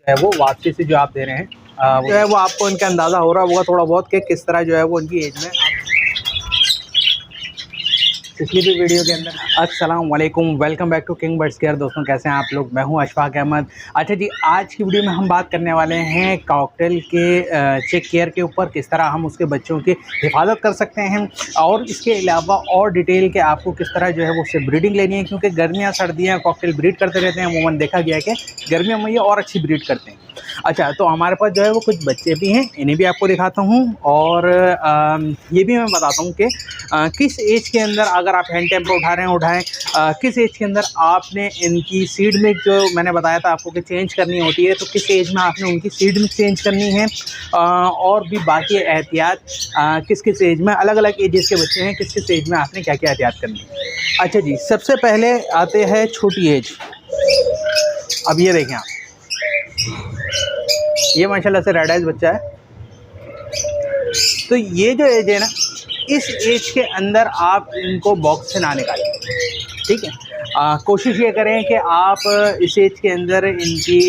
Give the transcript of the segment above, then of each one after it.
है वो वापसी से जो आप दे रहे हैं जो है वो आपको इनका अंदाज़ा हो रहा होगा थोड़ा बहुत कि किस तरह जो है वो इनकी एज में पिछली भी वीडियो के अंदर। अस्सलाम वालेकुम, welcome back to King Birds Care. दोस्तों कैसे हैं आप लोग? मैं हूं अशफाक अहमद। अच्छा जी, आज की वीडियो में हम बात करने वाले हैं कॉकटेल के चेक केयर के ऊपर, किस तरह हम उसके बच्चों की हिफाजत कर सकते हैं और इसके अलावा और डिटेल के आपको किस तरह जो है वो उससे ब्रीडिंग लेनी है, क्योंकि गर्मियाँ सर्दियाँ कॉकटेल ब्रीड करते रहते हैं। अमूमन देखा गया है कि गर्मियों में ये और अच्छी ब्रीड करते हैं। अच्छा, तो हमारे पास जो है वो कुछ बच्चे भी हैं, इन्हें भी आपको दिखाता हूँ और ये भी मैं बताता हूँ कि किस एज के अंदर अगर आप हैंड टेम्पर उठा रहे हैं उठाएं, किस एज के अंदर आपने इनकी सीड मिल्क जो मैंने बताया था आपको कि चेंज करनी होती है, तो किस एज में आपने उनकी सीड मिल्क चेंज करनी है और भी बाकी एहतियात किस किस एज में, अलग अलग एजेस के बच्चे हैं, किस किस एज में आपने क्या क्या एहतियात करनी है। अच्छा जी, सबसे पहले आते हैं छोटी एज। अब ये देखें आप, ये माशाल्लाह से रेड आइज बच्चा है। तो ये जो एज है ना, इस एज के अंदर आप इनको बॉक्स से ना निकालें, ठीक है। कोशिश ये करें कि आप इस एज के अंदर इनकी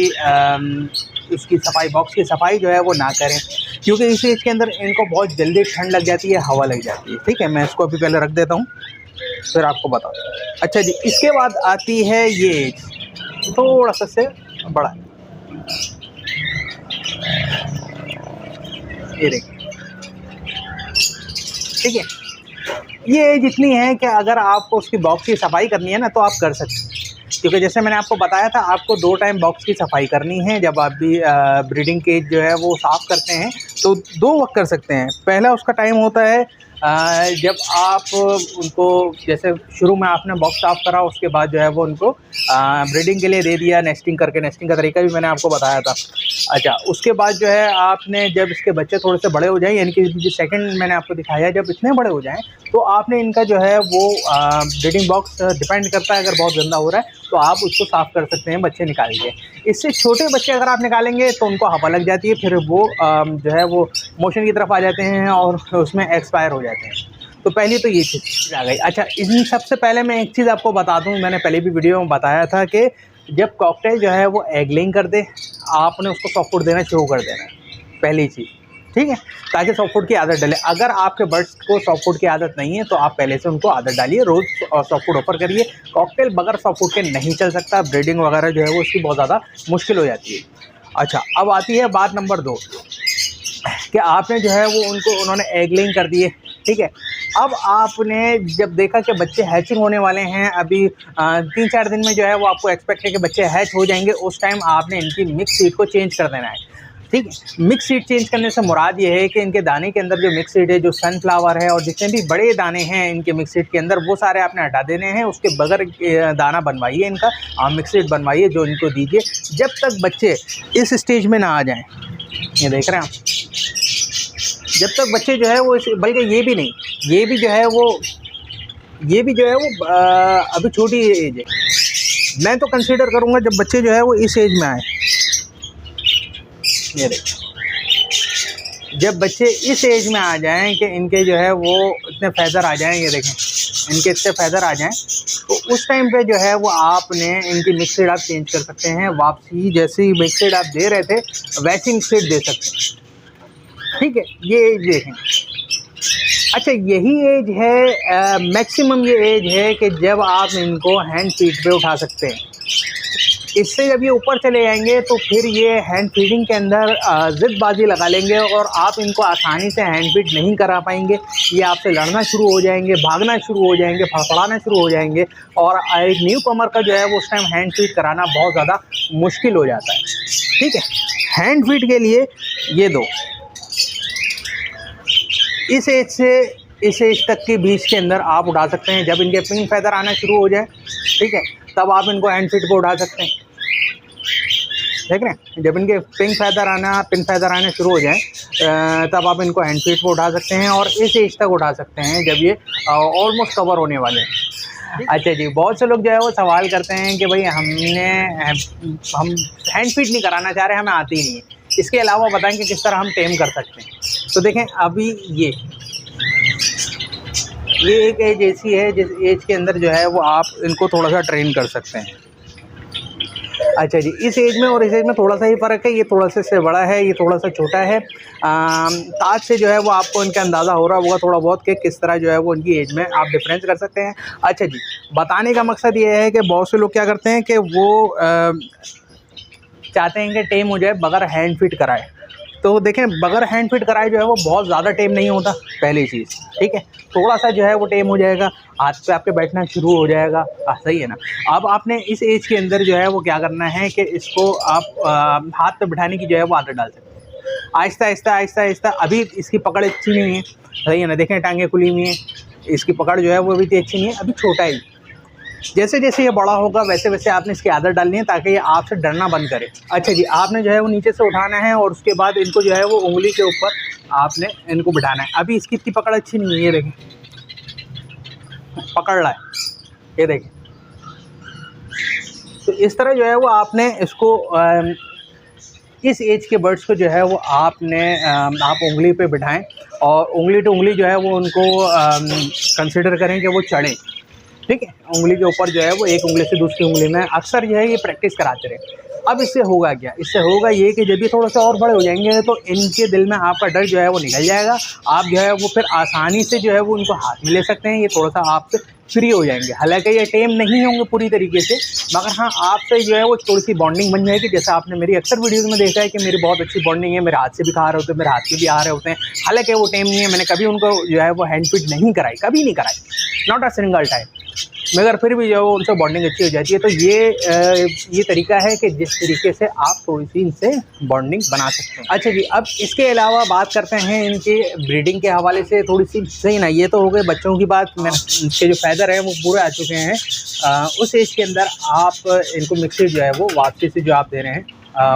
उसकी सफाई, बॉक्स की सफाई जो है वो ना करें, क्योंकि इस एज के अंदर इनको बहुत जल्दी ठंड लग जाती है, हवा लग जाती है, ठीक है। मैं इसको अभी पहले रख देता हूँ फिर आपको बताता हूँ। अच्छा जी, इसके बाद आती है ये एज, थोड़ा सा से बड़ा, ये देखिए, ठीक है। ये एज इतनी है कि अगर आपको उसकी बॉक्स की सफाई करनी है ना तो आप कर सकते हैं, क्योंकि जैसे मैंने आपको बताया था आपको 2 टाइम बॉक्स की सफाई करनी है। जब आप भी ब्रीडिंग केज जो है वो साफ़ करते हैं तो 2 वक्त कर सकते हैं। पहला उसका टाइम होता है जब आप उनको, जैसे शुरू में आपने बॉक्स साफ़ करा, उसके बाद जो है वो उनको ब्रीडिंग के लिए दे दिया, नेस्टिंग करके। नेस्टिंग का तरीका भी मैंने आपको बताया था। अच्छा, उसके बाद जो है आपने जब इसके बच्चे थोड़े से बड़े हो जाएं, यानी कि जो सेकंड मैंने आपको दिखाया, जब इतने बड़े हो जाएं तो आपने इनका जो है वो ब्रीडिंग बॉक्स, डिपेंड करता है, अगर बहुत गंदा हो रहा है तो आप उसको साफ़ कर सकते हैं बच्चे निकाल के। इससे छोटे बच्चे अगर आप निकालेंगे तो उनको हवा लग जाती है, फिर वो जो है वो मोशन की तरफ आ जाते हैं और उसमें एक्सपायर हो जाते हैं। तो पहली तो ये चीज़ आ गई। अच्छा, इन सबसे पहले मैं एक चीज़ आपको बता दूं, मैंने पहले भी वीडियो में बताया था कि जब कॉकटेल जो है वो एग लेइंग कर दे, आपने उसको सॉफ्ट फूड देना शुरू कर देना है, पहली चीज़, ठीक है, ताकि सॉफ्ट फूड की आदत डले। अगर आपके बर्ड्स को सॉफ्ट फूड की आदत नहीं है तो आप पहले से उनको आदत डालिए, रोज़ सॉफ्ट फूड ऑफर करिए। कॉकटेल बगैर सॉफ्ट फूड के नहीं चल सकता, ब्रीडिंग वगैरह जो है वो उसकी बहुत ज़्यादा मुश्किल हो जाती है। अच्छा, अब आती है बात नंबर 2 कि आपने जो है वो उन्होंने एग लेइंग कर दिए, ठीक है। अब आपने जब देखा कि बच्चे हैचिंग होने वाले हैं, अभी 3-4 दिन में जो है वो आपको एक्सपेक्ट है कि बच्चे हैच हो जाएंगे, उस टाइम आपने इनकी मिक्स सीड को चेंज कर देना है, ठीक है। मिक्स सीड चेंज करने से मुराद ये है कि इनके दाने के अंदर जो मिक्स सीड है, जो सनफ्लावर है और जितने भी बड़े दाने हैं इनके मिक्स सीड के अंदर, वो सारे आपने हटा देने हैं। उसके बगैर दाना बनवाइए इनका, मिक्स सीड बनवाइए, जो इनको दीजिए जब तक बच्चे इस स्टेज में ना आ जाएँ। ये देख रहे हैं आप, जब तक बच्चे जो है वो, बल्कि ये भी नहीं, ये भी जो है वो अभी छोटी एज है। मैं तो कंसीडर करूँगा जब बच्चे जो है वो इस एज में आए, ये देखिए, जब बच्चे इस एज में आ जाएं कि इनके जो है वो इतने फैदर आ जाएं, ये देखें, इनके इतने फैदर आ जाएं, तो उस टाइम पे जो है वो आपने इनकी मिक्स सीड आप चेंज कर सकते हैं। वापसी जैसी मिक्स सीड आप दे रहे थे वैसी मिक्स सीड दे सकते हैं, ठीक है। ये एज देखें। अच्छा, यही एज है मैक्सिमम, ये एज है कि जब आप इनको हैंड फीड पे उठा सकते हैं। इससे जब ये ऊपर चले जाएंगे तो फिर ये हैंड फीडिंग के अंदर ज़िद्दबाजी लगा लेंगे और आप इनको आसानी से हैंड फीड नहीं करा पाएंगे। ये आपसे लड़ना शुरू हो जाएंगे, भागना शुरू हो जाएंगे, फड़फड़ाना शुरू हो जाएंगे और एक न्यू कमर का जो है वो उस टाइम हैंड फीड कराना बहुत ज़्यादा मुश्किल हो जाता है, ठीक है। हैंड फीड के लिए ये दो, इस एज से इस एज तक के बीच के अंदर आप उठा सकते हैं। जब इनके पिंक फैदर आना शुरू हो जाए, ठीक है, तब आप इनको हैंड फीड पर उठा सकते हैं, देख रहे हैं। जब इनके पिंक फैदर आने शुरू हो जाए तब आप इनको हैंड फीड पर उठा सकते हैं और इस एज तक उठा सकते हैं जब ये ऑलमोस्ट कवर होने वाले हैं। अच्छा जी, बहुत से लोग जो है वो सवाल करते हैं कि भाई हम हैंड फीड नहीं कराना चाह रहे, हमें आती ही नहीं है, इसके अलावा बताएं कि किस तरह हम टेम कर सकते हैं। तो देखें, अभी ये एक एज ऐसी है जिस एज के अंदर जो है वो आप इनको थोड़ा सा ट्रेन कर सकते हैं। अच्छा जी, इस एज में और इस एज में थोड़ा सा ही फ़र्क है, ये थोड़ा सा इससे बड़ा है, ये थोड़ा सा छोटा है। ताज से जो है वो आपको इनका अंदाज़ा हो रहा होगा थोड़ा बहुत कि किस तरह जो है वो इनकी एज में आप डिफरेंस कर सकते हैं। अच्छा जी, बताने का मकसद ये है कि बहुत से लोग क्या करते हैं कि वो चाहते हैं कि टेम हो जाए बगैर हैंड फीड कराए। तो देखें, बगैर हैंड फीड कराए जो है वो बहुत ज़्यादा टेम नहीं होता, पहली चीज़, ठीक है। थोड़ा सा जो है वो टेम हो जाएगा, हाथ पे आपके बैठना शुरू हो जाएगा, सही है ना। अब आपने इस एज के अंदर जो है वो क्या करना है कि इसको आप हाथ पे बिठाने की जो है वो आदत डाल सकते हैं। आहिस्ता आहिस्ता आहिस्ता आहिस्ता, अभी इसकी पकड़ अच्छी नहीं है, सही है ना, देखें टांगें खुली हुई हैं, इसकी पकड़ जो है वो अभी अच्छी नहीं है, अभी छोटा ही। जैसे जैसे ये बड़ा होगा वैसे वैसे आपने इसकी आदत डालनी है ताकि ये आपसे डरना बंद करे। अच्छा जी, आपने जो है वो नीचे से उठाना है और उसके बाद इनको जो है वो उंगली के ऊपर आपने इनको बिठाना है। अभी इसकी इतनी पकड़ अच्छी नहीं है, ये देखें पकड़ रहा है, ये देखें। तो इस तरह जो है वो आपने इसको इस एज के बर्ड्स को जो है वो आपने आप उंगली पे बिठाएं और उंगली टू उंगली जो है वो उनको कंसिडर करें कि वो चढ़ें, ठीक है। उंगली के ऊपर जो है वो एक उंगली से दूसरी उंगली में अक्सर जो है ये प्रैक्टिस कराते रहे। अब इससे होगा क्या, इससे होगा ये कि जब भी थोड़ा सा और बड़े हो जाएंगे तो इनके दिल में आपका डर जो है वो निकल जाएगा। आप जो है वो फिर आसानी से जो है वो इनको हाथ में ले सकते हैं, ये थोड़ा सा आपसे फ्री हो जाएंगे। हालांकि ये टेम नहीं होंगे पूरी तरीके से, मगर हाँ आपसे जो है वो थोड़ी सी बॉन्डिंग बन जाएगी। जैसा आपने मेरी अक्सर वीडियोज़ में देखा है कि मेरी बहुत अच्छी बॉन्डिंग है, मेरे हाथ से भी खा रहे होते हैं, मेरे हाथ में भी आ रहे होते हैं। हालांकि वो टेम नहीं है, मैंने कभी उनको जो है वो हैंड फीड नहीं कराई, कभी नहीं कराई, नॉट अ सिंगल टाइम, मगर फिर भी जो है वो उनसे बॉन्डिंग अच्छी हो जाती है। तो ये तरीका है कि जिस तरीके से आप थोड़ी सी इनसे बॉन्डिंग बना सकते हैं। अच्छा जी, अब इसके अलावा बात करते हैं इनके ब्रीडिंग के हवाले से थोड़ी सी, सही ना। ये तो हो गए बच्चों की बात, इनके जो फ़ायदर हैं वो पूरे आ चुके हैं। उस एज के अंदर आप इनको मिक्सड जो है वो वापसी से जो आप दे रहे हैं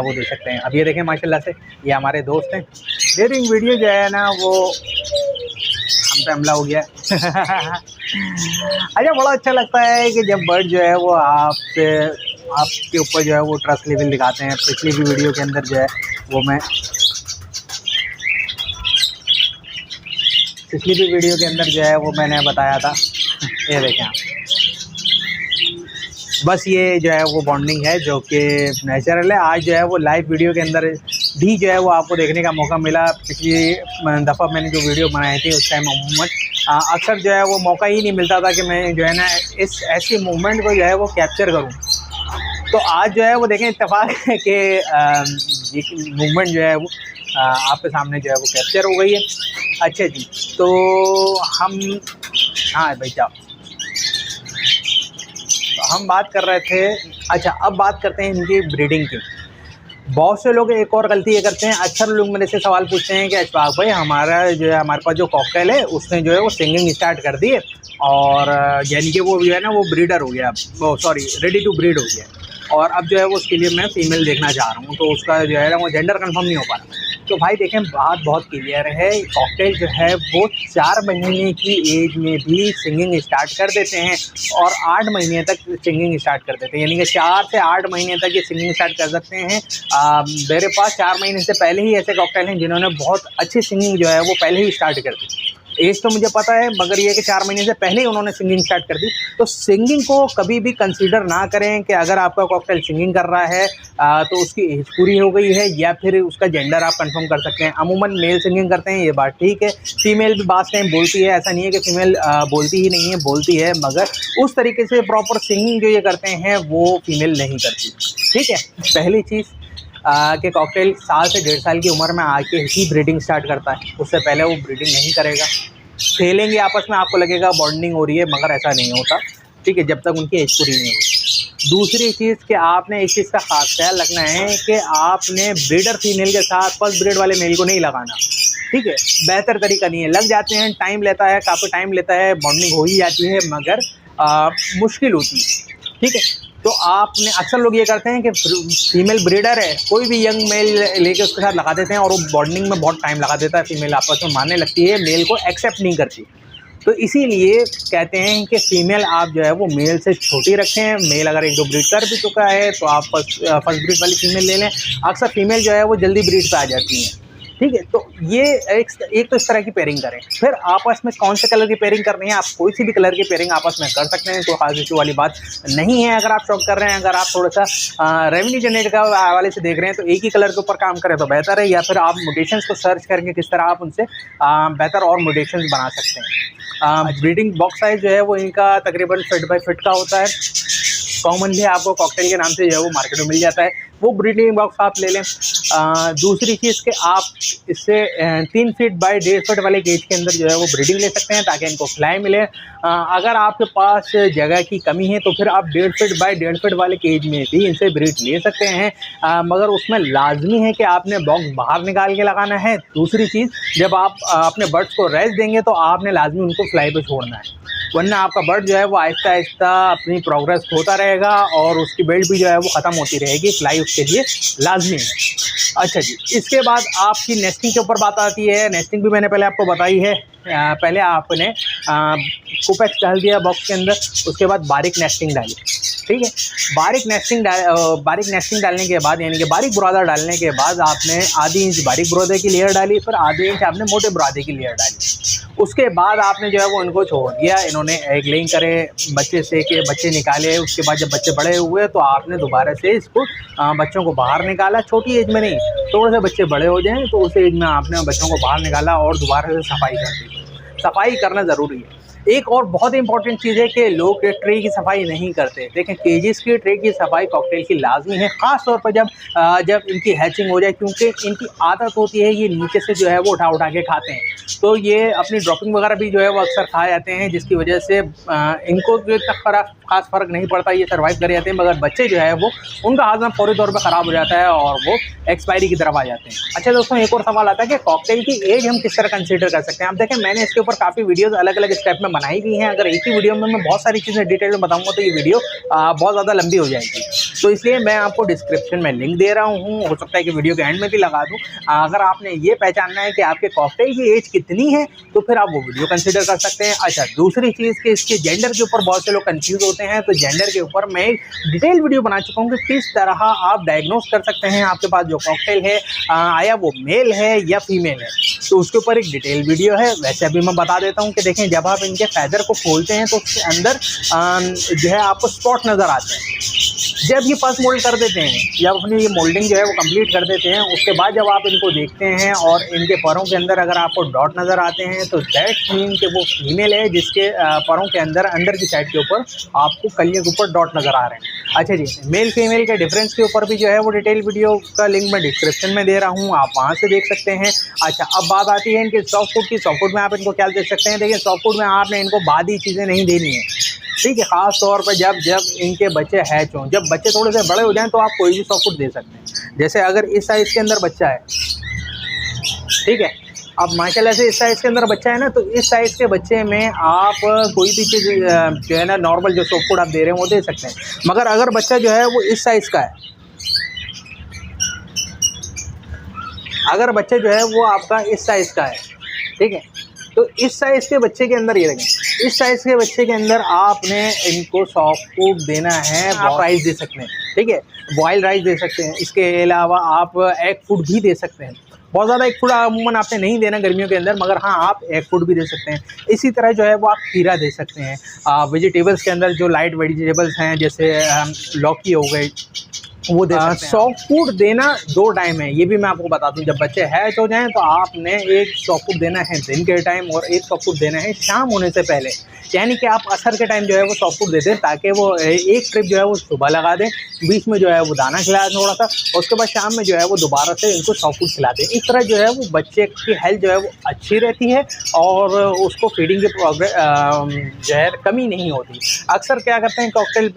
वो दे सकते हैं। अब ये देखें माशाल्लाह से ये हमारे दोस्त हैं। डेयरिंग वीडियो जो है ना वो हम पे हमला हो गया अच्छा, बड़ा अच्छा लगता है कि जब बर्ड जो है वो आपके ऊपर जो है वो ट्रस्ट लेवल दिखाते हैं। पिछली भी वीडियो के अंदर जो है वो मैंने बताया था, ये देखें आप। बस ये जो है वो बॉन्डिंग है जो कि नेचुरल है। आज जो है वो लाइव वीडियो के अंदर भी जो है वो आपको देखने का मौका मिला। पिछली दफ़ा मैंने जो वीडियो बनाई थी उस टाइम अमूमन अक्सर जो है वो मौका ही नहीं मिलता था कि मैं जो है ना इस ऐसी मूवमेंट को जो है वो कैप्चर करूं। तो आज जो है वो देखें इत्तेफाक है कि ये मूवमेंट जो है वो आपके सामने जो है वो कैप्चर हो गई है। अच्छा जी, तो हाँ भाई साहब, हम बात कर रहे थे। अच्छा, अब बात करते हैं इनकी ब्रीडिंग की। बहुत से लोग एक और गलती ये करते हैं, अक्सर लोग मेरे से सवाल पूछते हैं कि अशफाक भाई हमारे पास जो कॉकटेल है उसने जो है वो सिंगिंग स्टार्ट कर दी है और यानी कि वो जो है ना वो ब्रीडर हो गया, वो सॉरी रेडी टू ब्रीड हो गया, और अब जो है वो उसके लिए मैं फ़ीमेल देखना चाह रहा हूँ, तो उसका जो है ना वो जेंडर कंफर्म नहीं हो पा रहा। तो भाई देखें, बात बहुत क्लियर है। कॉकटेल जो है वो 4 महीने की एज में भी सिंगिंग स्टार्ट कर देते हैं और 8 महीने तक सिंगिंग स्टार्ट कर देते हैं, यानी कि 4 से 8 महीने तक ये सिंगिंग स्टार्ट कर सकते हैं। मेरे पास 4 महीने से पहले ही ऐसे कॉकटेल हैं जिन्होंने बहुत अच्छी सिंगिंग जो है वो पहले ही स्टार्ट कर दी। एज तो मुझे पता है, मगर ये कि 4 महीने से पहले ही उन्होंने सिंगिंग स्टार्ट कर दी। तो सिंगिंग को कभी भी कंसीडर ना करें कि अगर आपका कॉकटेल सिंगिंग कर रहा है तो उसकी एज पूरी हो गई है या फिर उसका जेंडर आप कंफर्म कर सकते हैं। अमूमन मेल सिंगिंग करते हैं, ये बात ठीक है। फीमेल भी बात टाइम बोलती है, ऐसा नहीं है कि फ़ीमेल बोलती ही नहीं है, बोलती है, मगर उस तरीके से प्रॉपर सिंगिंग जो ये करते हैं वो फीमेल नहीं करती, ठीक है। पहली चीज़ कि कॉकटेल साल से 1.5 साल की उम्र में आके ही ब्रीडिंग स्टार्ट करता है, उससे पहले वो ब्रीडिंग नहीं करेगा। खेलेंगे आपस में, आपको लगेगा बॉन्डिंग हो रही है, मगर ऐसा नहीं होता, ठीक है, जब तक उनकी एज पूरी नहीं होगी। दूसरी चीज़ कि आपने इस चीज़ का खास ख्याल रखना है कि आपने ब्रीडर फीमेल के साथ फर्स्ट ब्रीड वाले मेल को नहीं लगाना, ठीक है। बेहतर तरीका नहीं है, लग जाते हैं, टाइम लेता है, काफ़ी टाइम लेता है, बॉन्डिंग हो ही जाती है, मगर मुश्किल होती है, ठीक है। तो आपने अक्सर लोग ये करते हैं कि फीमेल ब्रीडर है, कोई भी यंग मेल लेके उसके साथ लगा देते हैं और वो बॉन्डिंग में बहुत टाइम लगा देता है, फीमेल आपस में मानने लगती है, मेल को एक्सेप्ट नहीं करती। तो इसीलिए कहते हैं कि फ़ीमेल आप जो है वो मेल से छोटी रखें। मेल अगर 1-2 ब्रीड कर भी चुका है तो आप फर्स्ट ब्रीड वाली फ़ीमेल ले लें। अक्सर फीमेल जो है वो जल्दी ब्रीड पे आ जाती हैं, ठीक है। तो ये एक तो इस तरह की पेयरिंग करें। फिर आपस में कौन से कलर की पेयरिंग करनी है, आप कोई सी भी कलर की पेयरिंग आपस में कर सकते हैं, कोई खास इशू वाली बात नहीं है। अगर आप शौक कर रहे हैं, अगर आप थोड़ा सा रेवेन्यू जनरेट का हवाले से देख रहे हैं, तो एक ही कलर के ऊपर काम करें तो बेहतर है, या फिर आप म्यूटेशंस को सर्च करके किस तरह आप उनसे बेहतर और म्यूटेशंस बना सकते हैं। ब्रीडिंग बॉक्स साइज जो है वो इनका तकरीबन फिट बाई फिट का होता है। कॉमनली आपको कॉकटेल के नाम से जो है वो मार्केट में मिल जाता है, वो ब्रीडिंग बॉक्स आप ले लें। दूसरी चीज़ कि आप इससे 3 फीट बाई 1.5 फीट वाले केज के अंदर जो है वो ब्रीडिंग ले सकते हैं, ताकि इनको फ्लाई मिले। अगर आपके पास जगह की कमी है तो फिर आप 1.5 फीट बाई 1.5 फीट वाले केज में भी इनसे ब्रीड ले सकते हैं, मगर उसमें लाजमी है कि आपने बॉक्स बाहर निकाल के लगाना है। दूसरी चीज़, जब आप अपने बर्ड्स को रेस्ट देंगे तो आपने लाजमी उनको फ्लाई पे छोड़ना है, वरना आपका बर्ड जो है वो आहिस्ता आहिस्ता अपनी प्रोग्रेस होता रहेगा और उसकी बिल्ड भी जो है वो ख़त्म होती रहेगी। फ्लाई उसके लिए लाजमी है। अच्छा जी, इसके बाद आपकी नेस्टिंग के ऊपर बात आती है। नेस्टिंग भी मैंने पहले आपको बताई है। पहले आपने कुपेक्स डाल दिया बॉक्स के अंदर, उसके बाद बारीक नेस्टिंग डाली, ठीक है। बारीक नेस्टिंग डालने के बाद, यानी कि बारीक बुरादा डालने के बाद आपने आधी इंच बारीक बुरादे की लेयर डाली, फिर आधे इंच आपने मोटे बुरादे की लेयर डाली। उसके बाद आपने जो है वो इनको छोड़ दिया। इन्होंने एग लेइंग करे, बच्चे से के बच्चे निकाले। उसके बाद जब बच्चे बड़े हुए तो आपने दोबारा से इसको बच्चों को बाहर निकाला। छोटी एज में नहीं, थोड़े से बच्चे बड़े हो जाएं तो उस एज में आपने बच्चों को बाहर निकाला और दोबारा से सफाई कर दी। सफाई करना ज़रूरी है। एक और बहुत इंपॉर्टेंट चीज़ है कि लोग ट्रे की सफाई नहीं करते। देखें, केजेस की ट्रे की सफाई कॉकटेल की लाजमी है, ख़ास तौर पर जब इनकी हैचिंग हो जाए, क्योंकि इनकी आदत होती है ये नीचे से जो है वो उठा के खाते हैं, तो ये अपनी ड्रॉपिंग वगैरह भी जो है वो अक्सर खा जाते हैं, जिसकी वजह से इनको जो इतना खास फ़र्क नहीं पड़ता, ये सर्वाइव कर जाते हैं। मगर बच्चे जो है वो उनका हाजमा फौरी तौर पर ख़राब हो जाता है और वो एक्सपायरी की तरफ आ जाते हैं। अच्छा दोस्तों, एक और सवाल आता है कि कॉकटेल की एज हम किस तरह कंसीडर कर सकते हैं। आप देखें, मैंने इसके ऊपर काफ़ी वीडियोस अलग अलग स्टेप में बनाई हुई हैं। अगर एक ही वीडियो में मैं बहुत सारी चीज़ें डिटेल में बताऊंगा तो ये वीडियो बहुत ज़्यादा लंबी हो जाएगी, तो इसलिए मैं आपको डिस्क्रिप्शन में लिंक दे रहा हूँ। हो सकता है कि वीडियो के एंड में भी लगा दूँ। अगर आपने ये पहचानना है कि आपके कॉकटेल की एज कितनी है तो फिर आप वो वीडियो कंसिडर कर सकते हैं। अच्छा, दूसरी चीज़ कि इसके जेंडर के ऊपर बहुत से लोग कंफ्यूज होते हैं, तो जेंडर के ऊपर मैं डिटेल वीडियो बना चुका हूँ कि किस तरह आप डायग्नोस कर सकते हैं आपके पास जो कॉकटेल है आया वो मेल है या फीमेल है, तो उसके ऊपर एक डिटेल वीडियो है। वैसे अभी मैं बता देता हूँ कि देखें, जब आप इनके फैदर को खोलते हैं तो उसके अंदर जो है आपको स्पॉट नज़र आते हैं। जब ये फर्स्ट मोल्ड कर देते हैं, जब अपनी ये मोल्डिंग जो है वो कंप्लीट कर देते हैं, उसके बाद जब आप इनको देखते हैं और इनके परों के अंदर अगर आपको डॉट नज़र आते हैं तो दैट मीन कि वो फीमेल है, जिसके परों के अंदर की साइड के ऊपर आपको कलियों के ऊपर डॉट नज़र आ रहे हैं। अच्छा जी, मेल फीमेल के डिफरेंस के ऊपर भी जो है वो डिटेल वीडियो का लिंक मैं डिस्क्रिप्शन में दे रहा हूँ, आप वहाँ से देख सकते हैं। अच्छा, अब बात आती है इनके सॉफ्ट फूड की। सॉफ्ट फूड में आप इनको क्या दे सकते हैं। देखिए, सॉफ्ट फूड में आपने इनको बादी चीज़ें नहीं देनी है, ठीक है। ख़ास तौर पर जब इनके बच्चे हैच हों, जब बच्चे थोड़े से बड़े हो जाएं तो आप कोई भी सॉफ्ट फूड दे सकते हैं। जैसे अगर इस साइज़ के अंदर बच्चा है, ठीक है, अब माशाल्लाह से इस साइज़ के अंदर बच्चा है ना, तो इस साइज़ के बच्चे में आप कोई भी चीज़ जो है ना नॉर्मल जो सॉफ्ट फूड आप दे रहे हैं वो दे सकते हैं। मगर अगर बच्चा जो है वो इस साइज़ का है, अगर बच्चा जो है वो आपका इस साइज़ का है, ठीक है, तो इस साइज़ के बच्चे के अंदर ये देखें, इस साइज़ के बच्चे के अंदर आपने इनको सॉफ्ट फूड देना है। आप राइस दे सकते हैं, ठीक है, बॉयल राइस दे सकते हैं। इसके अलावा आप एग फूड भी दे सकते हैं। बहुत ज़्यादा एग फूड अमूमन आपने नहीं देना गर्मियों के अंदर, मगर हाँ, आप एग फूड भी दे सकते हैं। इसी तरह जो है वो आप खीरा दे सकते हैं। वेजिटेबल्स के अंदर जो लाइट वेजिटेबल्स हैं, जैसे लौकी हो गई, वो दे सकते हैं। सॉफ्ट फूड देना 2 टाइम है, ये भी मैं आपको बता दूं। जब बच्चे हैच हो जाएं तो आपने एक सॉफ्ट फूड देना है दिन के टाइम और एक सॉफ्ट फूड देना है शाम होने से पहले, यानी कि आप असर के टाइम जो है वो सॉफ्ट फूड दे दें, ताकि वो एक ट्रिप जो है वो सुबह लगा दें, बीच में जो है वो दाना खिलाएं थोड़ा सा, और उसके बाद शाम में जो है वो दोबारा से इनको सॉफ्ट फूड खिलाते हैं। इस तरह जो है वो बच्चे की हेल्थ जो है वो अच्छी रहती है और उसको फीडिंग की जो है कमी नहीं होती। अक्सर क्या करते हैं कॉकटेल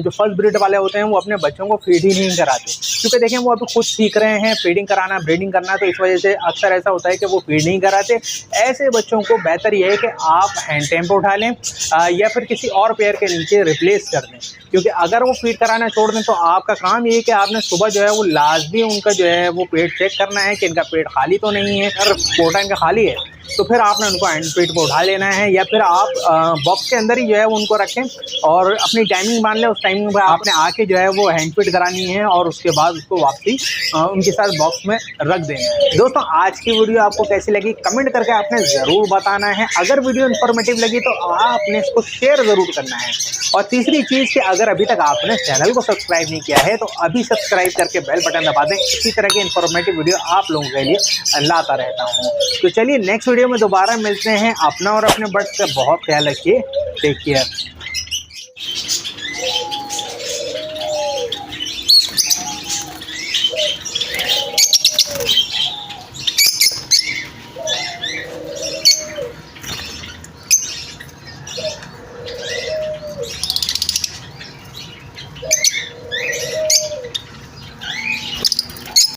जो फर्स्ट ब्रीड वाले होते हैं वो अपने बच्चों को फीड ही नहीं कराते, क्योंकि देखें वो अभी खुद सीख रहे हैं फीडिंग कराना, ब्रीडिंग करना, तो इस वजह से अक्सर ऐसा होता है कि वो फीड नहीं कराते। ऐसे बच्चों को बेहतर ये है कि आप हैंड टेम पे उठा लें या फिर किसी और पेयर के नीचे रिप्लेस कर दें, क्योंकि अगर वो फीड कराना छोड़ दें तो आपका काम ये है कि आपने सुबह जो है वो लाजमी उनका जो है वो पेट चेक करना है कि इनका पेट खाली तो नहीं है। अगर कोटा इनका खाली है तो फिर आपने उनको हैंड फीड पर उठा लेना है, या फिर आप बॉक्स के अंदर ही जो है उनको रखें और अपनी टाइमिंग मान लें। उस टाइमिंग पर आपने आके जो है वो हैंड फीड करानी है और उसके बाद उसको वापसी उनके साथ बॉक्स में रख देना है। दोस्तों आज की वीडियो आपको कैसी लगी कमेंट करके आपने ज़रूर बताना है। अगर वीडियो इन्फॉर्मेटिव लगी तो आपने इसको शेयर ज़रूर करना है। और तीसरी चीज़ कि अगर अभी तक आपने चैनल को सब्सक्राइब नहीं किया है तो अभी सब्सक्राइब करके बेल बटन दबा दें। इसी तरह के इन्फॉर्मेटिव वीडियो आप लोगों के लिए लाता रहता हूँ। तो चलिए नेक्स्ट वीडियो में दोबारा मिलते हैं। अपना और अपने बर्ड्स का बहुत ख्याल रखिए। Take care.